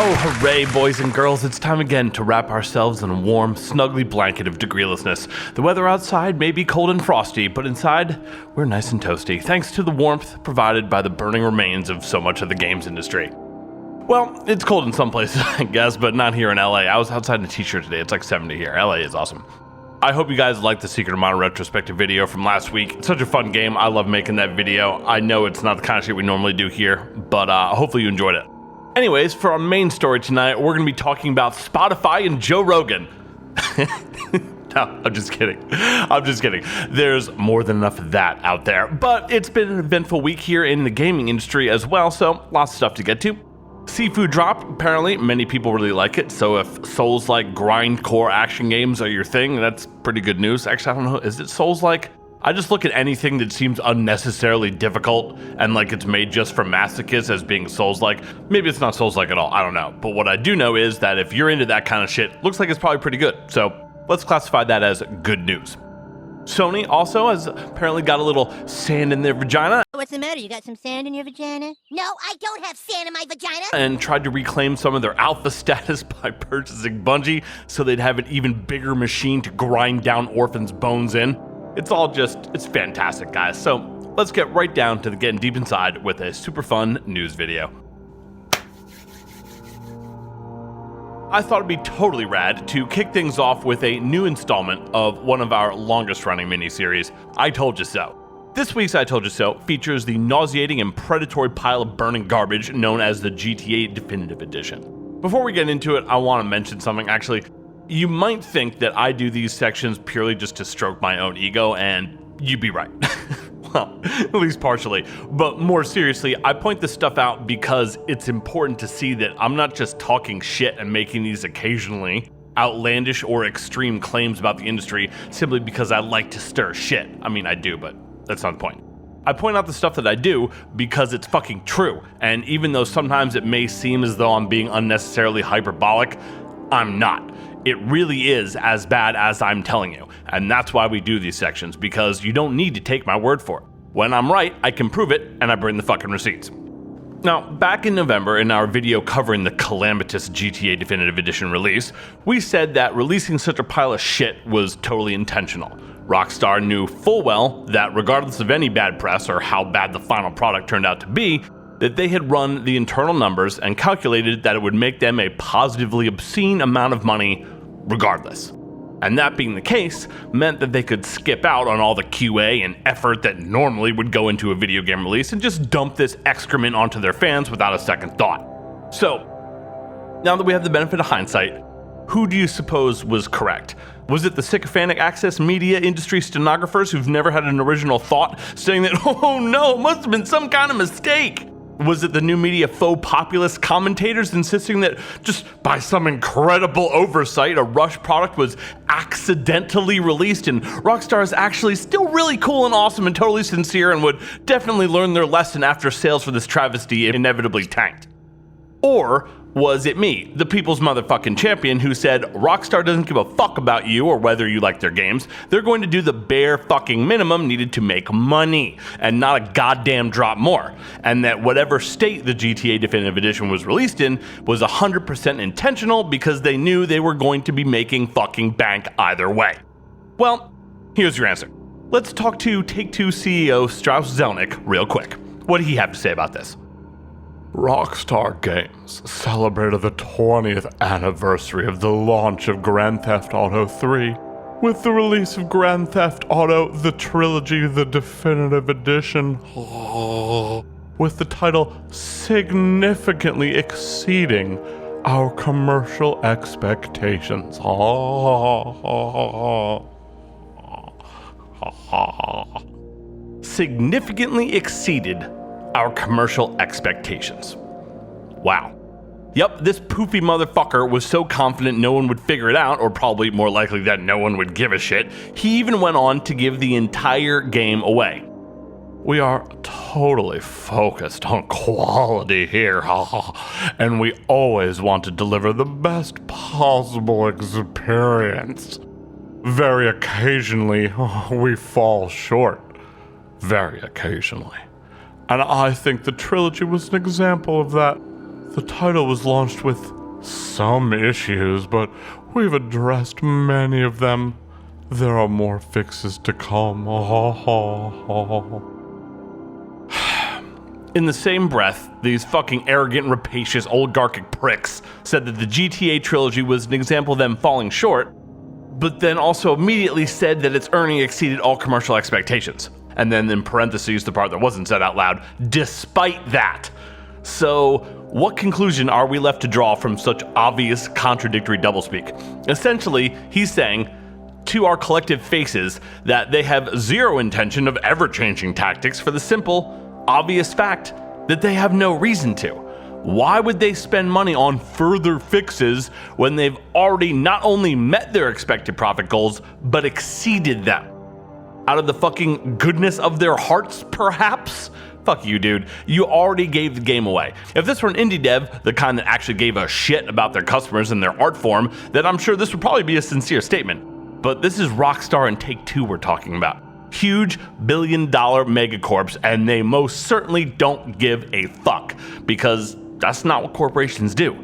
Oh, hooray, boys and girls, it's time again to wrap ourselves in a warm, snuggly blanket of Degreelessness. The weather outside may be cold and frosty, but inside, we're nice and toasty, thanks to the warmth provided by the burning remains of so much of the games industry. Well, it's cold in some places, I guess, but not here in LA. I was outside in a t-shirt today, it's like 70 here. LA is awesome. I hope you guys liked the Secret of Mana retrospective video from last week. It's such a fun game, I love making that video. I know it's not the kind of shit we normally do here, but hopefully you enjoyed it. Anyways, for our main story tonight, we're going to be talking about Spotify and Joe Rogan. No, I'm just kidding. There's more than enough of that out there. But it's been an eventful week here in the gaming industry as well, so lots of stuff to get to. Seafood dropped. Apparently, many people really like it, so if Souls-like grindcore action games are your thing, that's pretty good news. Actually, I don't know, is it Souls-like? I just look at anything that seems unnecessarily difficult and like it's made just for masochists as being Souls-like. Maybe it's not Souls-like at all, I don't know. But what I do know is that if you're into that kind of shit, looks like it's probably pretty good. So let's classify that as good news. Sony also has apparently got a little sand in their vagina. What's the matter? You got some sand in your vagina? No, I don't have sand in my vagina. And tried to reclaim some of their alpha status by purchasing Bungie so they'd have an even bigger machine to grind down orphans' bones in. It's fantastic, guys. So let's get right down to the getting deep inside with a super fun news video. I thought it'd be totally rad to kick things off with a new installment of one of our longest running miniseries, I Told You So. This week's I Told You So features the nauseating and predatory pile of burning garbage known as the GTA Definitive Edition. Before we get into it, I want to mention something. Actually, you might think that I do these sections purely just to stroke my own ego, and you'd be right. Well, at least partially. But more seriously, I point this stuff out because it's important to see that I'm not just talking shit and making these occasionally outlandish or extreme claims about the industry simply because I like to stir shit. I mean, I do, but that's not the point. I point out the stuff that I do because it's fucking true. And even though sometimes it may seem as though I'm being unnecessarily hyperbolic, I'm not. It really is as bad as I'm telling you. And that's why we do these sections, because you don't need to take my word for it. When I'm right, I can prove it, and I bring the fucking receipts. Now, back in November, in our video covering the calamitous GTA Definitive Edition release, we said that releasing such a pile of shit was totally intentional. Rockstar knew full well that regardless of any bad press or how bad the final product turned out to be, that they had run the internal numbers and calculated that it would make them a positively obscene amount of money regardless. And that being the case meant that they could skip out on all the QA and effort that normally would go into a video game release and just dump this excrement onto their fans without a second thought. So, now that we have the benefit of hindsight, who do you suppose was correct? Was it the sycophantic access media industry stenographers who've never had an original thought saying that, oh no, it must have been some kind of mistake? Was it the new media faux populist commentators insisting that just by some incredible oversight, a rush product was accidentally released and Rockstar is actually still really cool and awesome and totally sincere and would definitely learn their lesson after sales for this travesty inevitably tanked? Or was it me, the people's motherfucking champion, who said Rockstar doesn't give a fuck about you or whether you like their games, they're going to do the bare fucking minimum needed to make money, and not a goddamn drop more, and that whatever state the GTA Definitive Edition was released in was 100% intentional because they knew they were going to be making fucking bank either way? Well, here's your answer. Let's talk to Take-Two CEO Strauss Zelnick real quick. What did he have to say about this? Rockstar Games celebrated the 20th anniversary of the launch of Grand Theft Auto 3 with the release of Grand Theft Auto The Trilogy, the Definitive Edition, with the title significantly exceeding our commercial expectations. Significantly exceeded our commercial expectations. Wow. Yep, this poofy motherfucker was so confident no one would figure it out, or probably more likely that no one would give a shit, he even went on to give the entire game away. We are totally focused on quality here, and we always want to deliver the best possible experience. Very occasionally, we fall short. Very occasionally. And I think the trilogy was an example of that. The title was launched with some issues, but we've addressed many of them. There are more fixes to come. In the same breath, these fucking arrogant, rapacious, oligarchic pricks said that the GTA trilogy was an example of them falling short, but then also immediately said that its earning exceeded all commercial expectations. And then in parentheses, the part that wasn't said out loud, despite that. So, what conclusion are we left to draw from such obvious contradictory doublespeak? Essentially, he's saying to our collective faces that they have zero intention of ever changing tactics for the simple, obvious fact that they have no reason to. Why would they spend money on further fixes when they've already not only met their expected profit goals, but exceeded them? Out of the fucking goodness of their hearts, perhaps? Fuck you, dude. You already gave the game away. If this were an indie dev, the kind that actually gave a shit about their customers and their art form, then I'm sure this would probably be a sincere statement. But this is Rockstar and Take-Two we're talking about. Huge billion-dollar megacorps, and they most certainly don't give a fuck, because that's not what corporations do.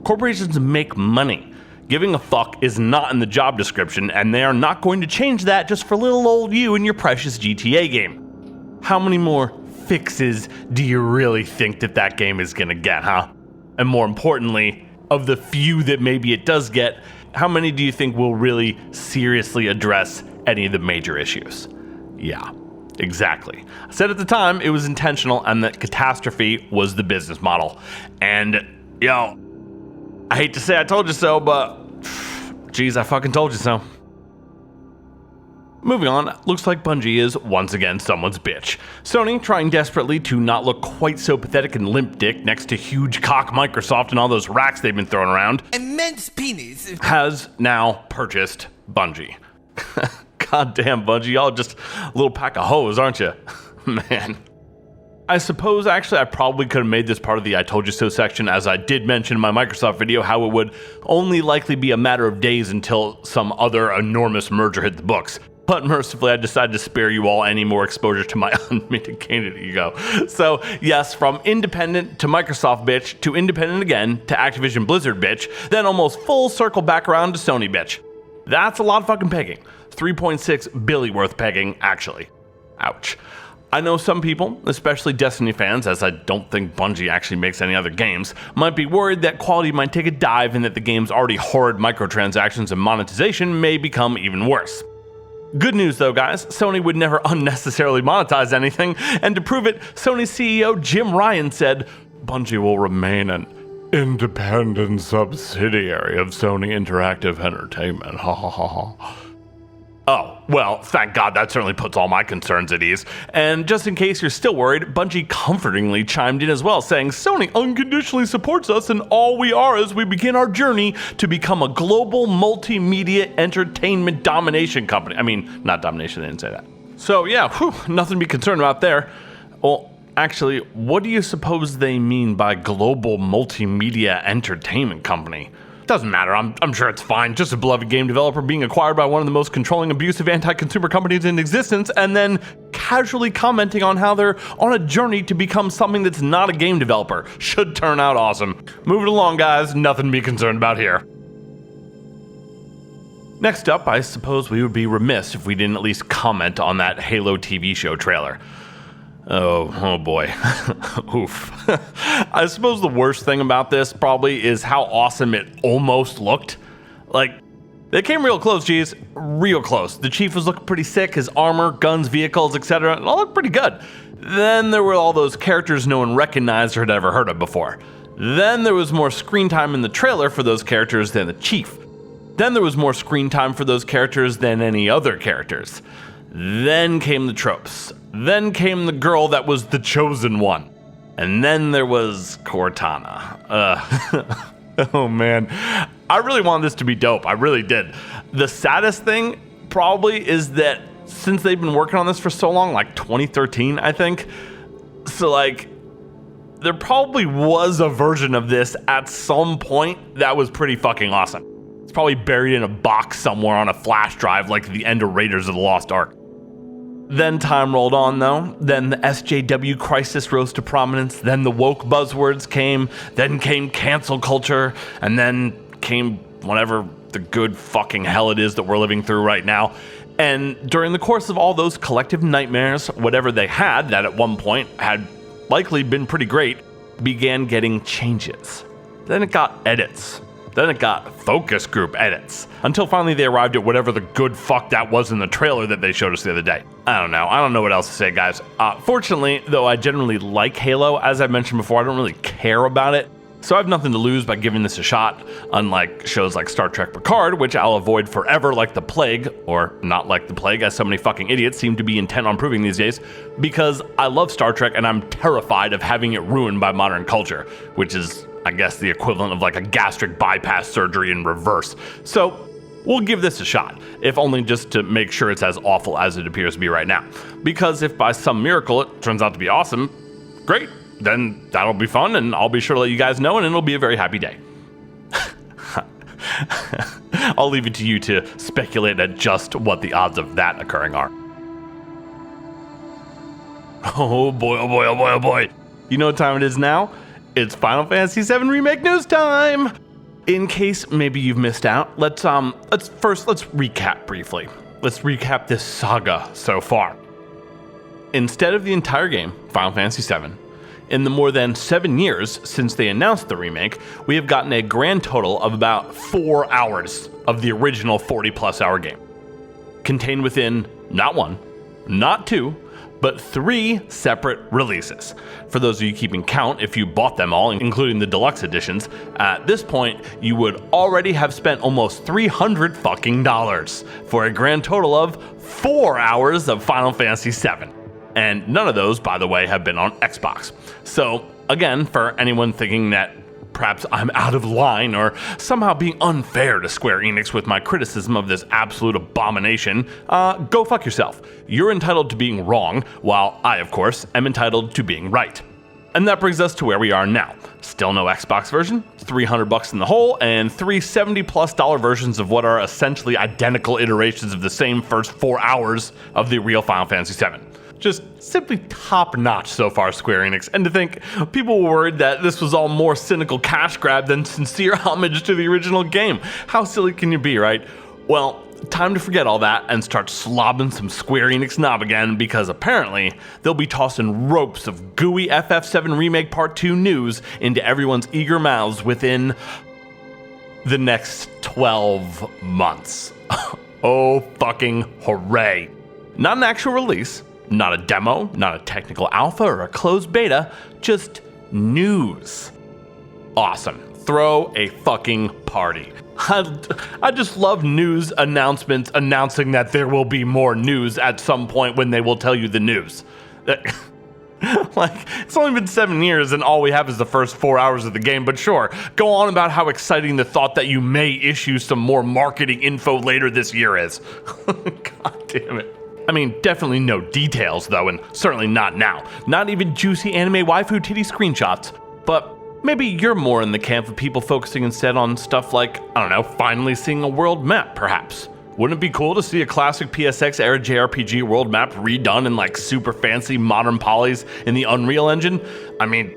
Corporations make money. Giving a fuck is not in the job description, and they are not going to change that just for little old you and your precious GTA game. How many more fixes do you really think that game is gonna get, huh? And more importantly, of the few that maybe it does get, how many do you think will really seriously address any of the major issues? Yeah, exactly. I said at the time it was intentional and that catastrophe was the business model. And, yo, I hate to say I told you so, but geez, I fucking told you so. Moving on, looks like Bungie is once again someone's bitch. Sony, trying desperately to not look quite so pathetic and limp dick next to huge cock Microsoft and all those racks they've been throwing around, immense penis, has now purchased Bungie. Goddamn, Bungie, y'all just a little pack of hoes, aren't you? Man. I suppose actually I probably could have made this part of the I told you so section, as I did mention in my Microsoft video how it would only likely be a matter of days until some other enormous merger hit the books. But mercifully, I decided to spare you all any more exposure to my unmitigated ego. So yes, from independent to Microsoft bitch, to independent again, to Activision Blizzard bitch, then almost full circle back around to Sony bitch. That's a lot of fucking pegging. 3.6 billy worth pegging, actually. Ouch. I know some people, especially Destiny fans, as I don't think Bungie actually makes any other games, might be worried that quality might take a dive and that the game's already horrid microtransactions and monetization may become even worse. Good news though, guys, Sony would never unnecessarily monetize anything, and to prove it, Sony CEO Jim Ryan said, Bungie will remain an independent subsidiary of Sony Interactive Entertainment. Ha ha ha ha. Oh, well, thank God, that certainly puts all my concerns at ease. And just in case you're still worried, Bungie comfortingly chimed in as well, saying Sony unconditionally supports us in all we are as we begin our journey to become a global multimedia entertainment domination company. I mean, not domination, they didn't say that. So yeah, nothing to be concerned about there. Well, actually, what do you suppose they mean by global multimedia entertainment company? Doesn't matter, I'm sure it's fine. Just a beloved game developer being acquired by one of the most controlling, abusive, anti-consumer companies in existence, and then casually commenting on how they're on a journey to become something that's not a game developer. Should turn out awesome. Moving along, guys, nothing to be concerned about here. Next up, I suppose we would be remiss if we didn't at least comment on that Halo TV show trailer. Oh boy. Oof. I suppose the worst thing about this probably is how awesome it almost looked. Like, they came real close, geez. Real close. The Chief was looking pretty sick, his armor, guns, vehicles, etc. It all looked pretty good. Then there were all those characters no one recognized or had ever heard of before. Then there was more screen time in the trailer for those characters than the Chief. Then there was more screen time for those characters than any other characters. Then came the tropes. Then came the girl that was the chosen one. And then there was Cortana. Oh man. I really wanted this to be dope. I really did. The saddest thing probably is that since they've been working on this for so long, like 2013, I think. So like, there probably was a version of this at some point that was pretty fucking awesome. It's probably buried in a box somewhere on a flash drive like the end of Raiders of the Lost Ark. Then time rolled on though, then the SJW crisis rose to prominence, then the woke buzzwords came, then came cancel culture, and then came whatever the good fucking hell it is that we're living through right now. And during the course of all those collective nightmares, whatever they had that at one point had likely been pretty great, began getting changes. Then it got edits. Then it got focus group edits. Until finally they arrived at whatever the good fuck that was in the trailer that they showed us the other day. I don't know what else to say, guys. Fortunately, though I generally like Halo, as I mentioned before, I don't really care about it. So I have nothing to lose by giving this a shot, unlike shows like Star Trek Picard, which I'll avoid forever like the plague, or not like the plague, as so many fucking idiots seem to be intent on proving these days, because I love Star Trek and I'm terrified of having it ruined by modern culture, which is, I guess, the equivalent of like a gastric bypass surgery in reverse. So we'll give this a shot, if only just to make sure it's as awful as it appears to be right now. Because if by some miracle it turns out to be awesome, great. Then that'll be fun, and I'll be sure to let you guys know, and it'll be a very happy day. I'll leave it to you to speculate at just what the odds of that occurring are. Oh boy, oh boy, oh boy, oh boy. You know what time it is now? It's Final Fantasy VII Remake news time! In case maybe you've missed out, let's recap briefly. Let's recap this saga so far. Instead of the entire game, Final Fantasy VII, in the more than 7 years since they announced the remake, we have gotten a grand total of about 4 hours of the original 40-plus hour game, contained within not 1, not 2, but 3 separate releases. For those of you keeping count, if you bought them all, including the deluxe editions, at this point, you would already have spent almost $300 fucking for a grand total of 4 hours of Final Fantasy VII. And none of those, by the way, have been on Xbox. So, again, for anyone thinking that perhaps I'm out of line or somehow being unfair to Square Enix with my criticism of this absolute abomination, go fuck yourself. You're entitled to being wrong, while I, of course, am entitled to being right. And that brings us to where we are now. Still no Xbox version, $300 in the hole, and 3 $70+ versions of what are essentially identical iterations of the same first 4 hours of the real Final Fantasy VII. Just simply top-notch so far, Square Enix. And to think, people were worried that this was all more cynical cash grab than sincere homage to the original game. How silly can you be, right? Well, time to forget all that and start slobbing some Square Enix knob again, because apparently they'll be tossing ropes of gooey FF7 Remake Part 2 news into everyone's eager mouths within the next 12 months. Oh, fucking hooray. Not an actual release. Not a demo, not a technical alpha or a closed beta, just news. Awesome. Throw a fucking party. I just love news announcements announcing that there will be more news at some point when they will tell you the news. Like, it's only been 7 years and all we have is the first 4 hours of the game, but sure, go on about how exciting the thought that you may issue some more marketing info later this year is. God damn it. I mean, definitely no details though, and certainly not now. Not even juicy anime waifu titty screenshots. But maybe you're more in the camp of people focusing instead on stuff like, I don't know, finally seeing a world map, perhaps. Wouldn't it be cool to see a classic PSX era JRPG world map redone in like super fancy modern polys in the Unreal Engine? I mean,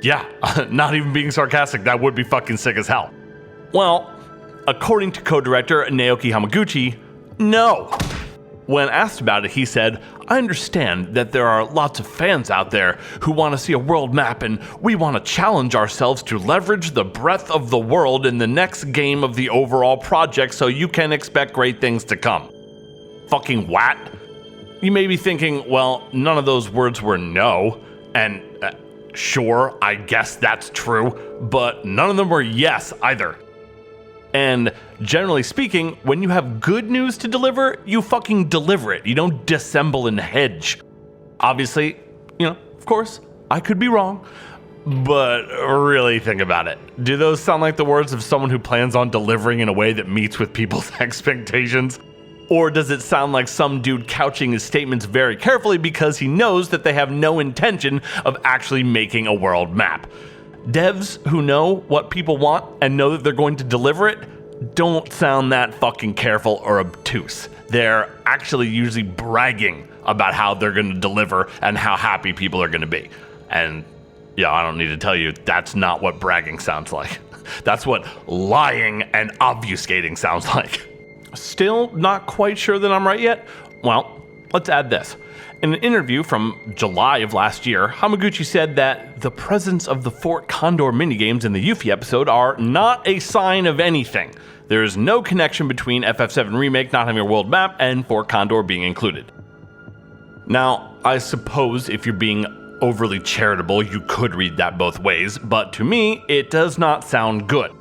yeah, not even being sarcastic, that would be fucking sick as hell. Well, according to co-director Naoki Hamaguchi, no. When asked about it, he said, "I understand that there are lots of fans out there who want to see a world map, and we want to challenge ourselves to leverage the breadth of the world in the next game of the overall project, so you can expect great things to come." Fucking what? You may be thinking, well, none of those words were no, and sure, I guess that's true, but none of them were yes either. And generally speaking, when you have good news to deliver, you fucking deliver it. You don't dissemble and hedge. Obviously, of course, I could be wrong, but really think about it. Do those sound like the words of someone who plans on delivering in a way that meets with people's expectations? Or does it sound like some dude couching his statements very carefully because he knows that they have no intention of actually making a world map? Devs who know what people want and know that they're going to deliver it don't sound that fucking careful or obtuse. They're actually usually bragging about how they're going to deliver and how happy people are going to be. And yeah, I don't need to tell you, that's not what bragging sounds like. That's what lying and obfuscating sounds like. Still not quite sure that I'm right yet? Well, let's add this. In an interview from July of last year, Hamaguchi said that the presence of the Fort Condor minigames in the Yuffie episode are not a sign of anything. There is no connection between FF7 Remake not having a world map and Fort Condor being included. Now, I suppose if you're being overly charitable, you could read that both ways, but to me, it does not sound good.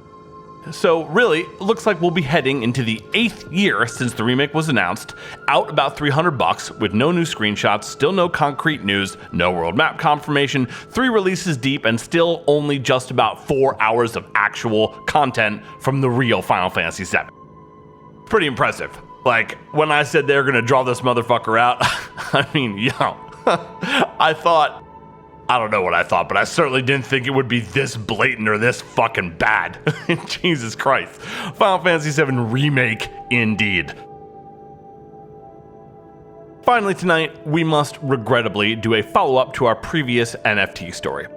So really, it looks like we'll be heading into the 8th year since the remake was announced, out about $300 with no new screenshots, still no concrete news, no world map confirmation, 3 releases deep, and still only just about 4 hours of actual content from the real Final Fantasy VII. Pretty impressive. Like, when I said they're gonna draw this motherfucker out, I mean, yo, I don't know what I thought, but I certainly didn't think it would be this blatant or this fucking bad. Jesus Christ. Final Fantasy VII Remake, indeed. Finally tonight, we must regrettably do a follow-up to our previous NFT story.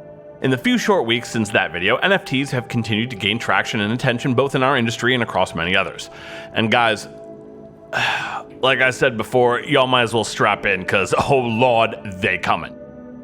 In the few short weeks since that video, NFTs have continued to gain traction and attention both in our industry and across many others. And guys, like I said before, y'all might as well strap in, because oh lord, they coming.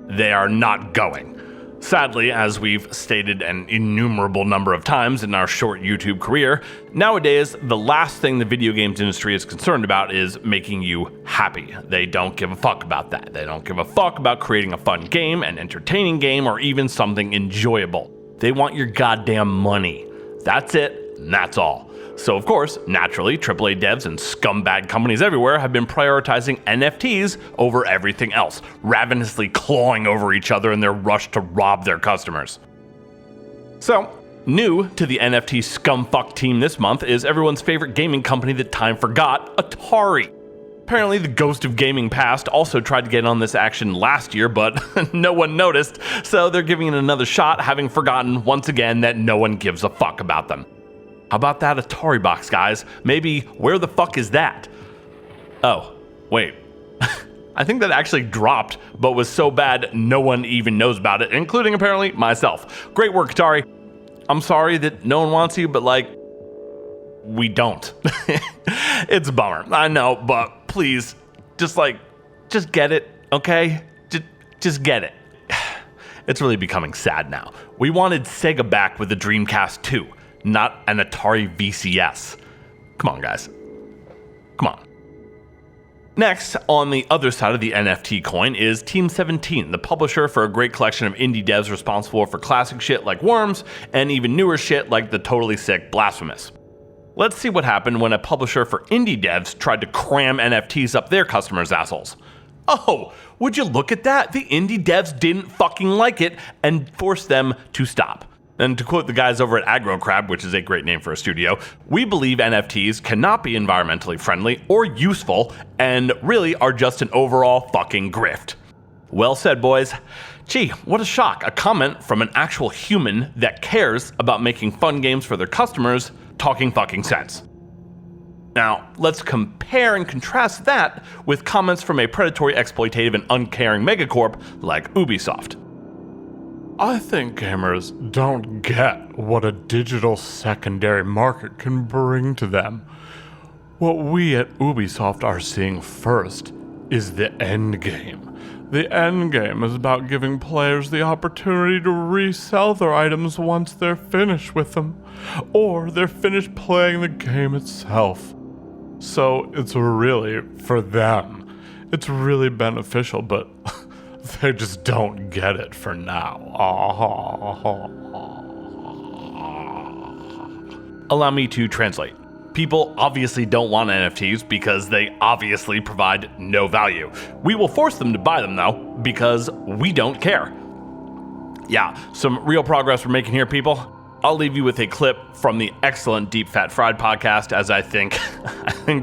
They are not going. Sadly, as we've stated an innumerable number of times in our short YouTube career, nowadays the last thing the video games industry is concerned about is making you happy. They don't give a fuck about that. They don't give a fuck about creating a fun game, an entertaining game, or even something enjoyable. They want your goddamn money. That's it, and that's all. So of course, naturally, AAA devs and scumbag companies everywhere have been prioritizing NFTs over everything else, ravenously clawing over each other in their rush to rob their customers. So, new to the NFT scumfuck team this month is everyone's favorite gaming company that time forgot, Atari. Apparently, the ghost of gaming past also tried to get on this action last year, but no one noticed, so they're giving it another shot, having forgotten once again that no one gives a fuck about them. How about that Atari box, guys? Maybe where the fuck is that? Oh, wait. I think that actually dropped, but was so bad no one even knows about it, including apparently myself. Great work, Atari. I'm sorry that no one wants you, but like, we don't. It's a bummer, I know, but please, just get it, okay? Just get it. It's really becoming sad now. We wanted Sega back with the Dreamcast 2. Not an Atari VCS. Come on, guys. Come on. Next, on the other side of the NFT coin is Team 17, the publisher for a great collection of indie devs responsible for classic shit like Worms and even newer shit like the totally sick Blasphemous. Let's see what happened when a publisher for indie devs tried to cram NFTs up their customers' assholes. Oh, would you look at that? The indie devs didn't fucking like it and forced them to stop. And to quote the guys over at AgroCrab, which is a great name for a studio, we believe NFTs cannot be environmentally friendly or useful and really are just an overall fucking grift. Well said, boys. Gee, what a shock. A comment from an actual human that cares about making fun games for their customers talking fucking sense. Now, let's compare and contrast that with comments from a predatory, exploitative, and uncaring megacorp like Ubisoft. I think gamers don't get what a digital secondary market can bring to them. What we at Ubisoft are seeing first is the end game. The end game is about giving players the opportunity to resell their items once they're finished with them, or they're finished playing the game itself. So it's really, for them, it's really beneficial, but they just don't get it for now. Allow me to translate. People obviously don't want NFTs because they obviously provide no value. We will force them to buy them though, because we don't care. Yeah, some real progress we're making here, people. I'll leave you with a clip from the excellent Deep Fat Fried podcast, as I think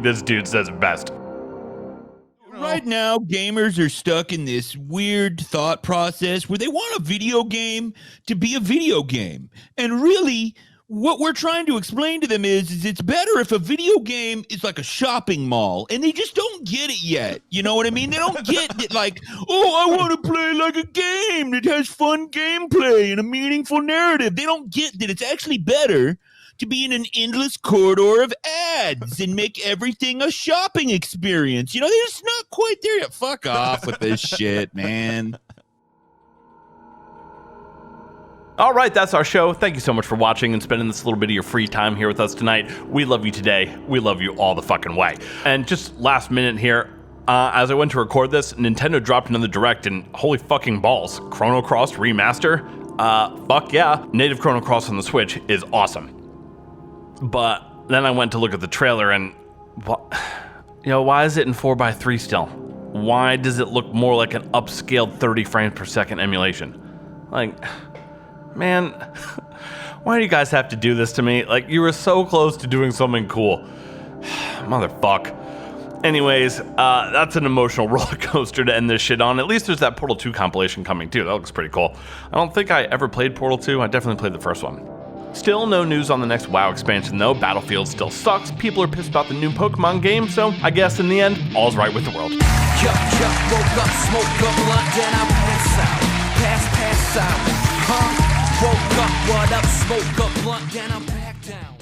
this dude says it best. Right now, gamers are stuck in this weird thought process where they want a video game to be a video game. And really, what we're trying to explain to them is it's better if a video game is like a shopping mall, and they just don't get it yet. You know what I mean? They don't get it like, oh, I want to play like a game that has fun gameplay and a meaningful narrative. They don't get that it's actually better to be in an endless corridor of ads and make everything a shopping experience. You know, they're just not quite there yet. Fuck off with this shit, man. All right, that's our show. Thank you so much for watching and spending this little bit of your free time here with us tonight. We love you today. We love you all the fucking way. And just last minute here, as I went to record this, Nintendo dropped another direct, and holy fucking balls, Chrono Cross Remaster? Fuck yeah. Native Chrono Cross on the Switch is awesome. But then I went to look at the trailer and, why is it in 4:3 still? Why does it look more like an upscaled 30 frames per second emulation? Like, man, why do you guys have to do this to me? Like, you were so close to doing something cool. Motherfuck. Anyways, that's an emotional roller coaster to end this shit on. At least there's that Portal 2 compilation coming too. That looks pretty cool. I don't think I ever played Portal 2. I definitely played the first one. Still no news on the next WoW expansion though. Battlefield still sucks. People are pissed about the new Pokemon game, so I guess in the end, all's right with the world. Woke up, smoke up, blunt, then I pass out. Pass out. Woke up, what up, smoke up, blunt, then I'm back down.